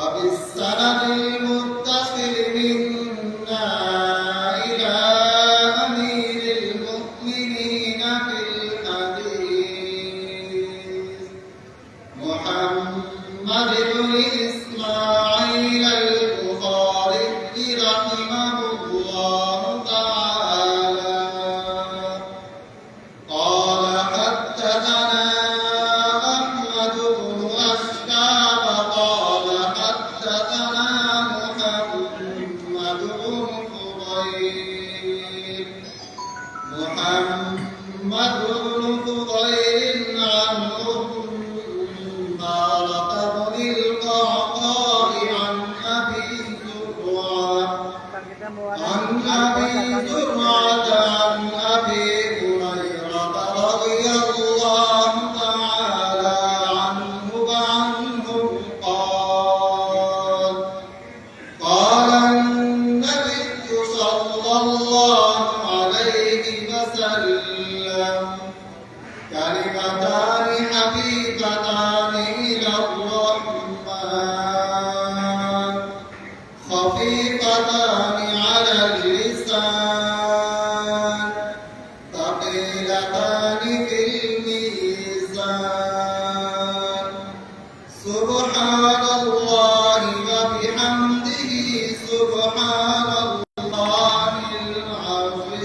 وبالسند المتصل منا إلى أمير المؤمنين في الحديث محمد بن إسماعيل البخاري رحمه الله تعالى قال حدثنا أحمد بن أشكاب قال حدثنا محمد بن فضيل عن مبارك بن القعقاع عن أبي زرعة عن أبي هريرة رضي الله تعالى عنه قال النبي صلى الله عليه وسلم كلمتان حبيبتان إلى الرحمن خفيفتان على اللسان ثقيلتان في الميزان سبحان الله وبحمده سبحان الله العظيم.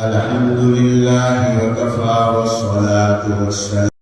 الحمد لله وكفى والصلاة والسلام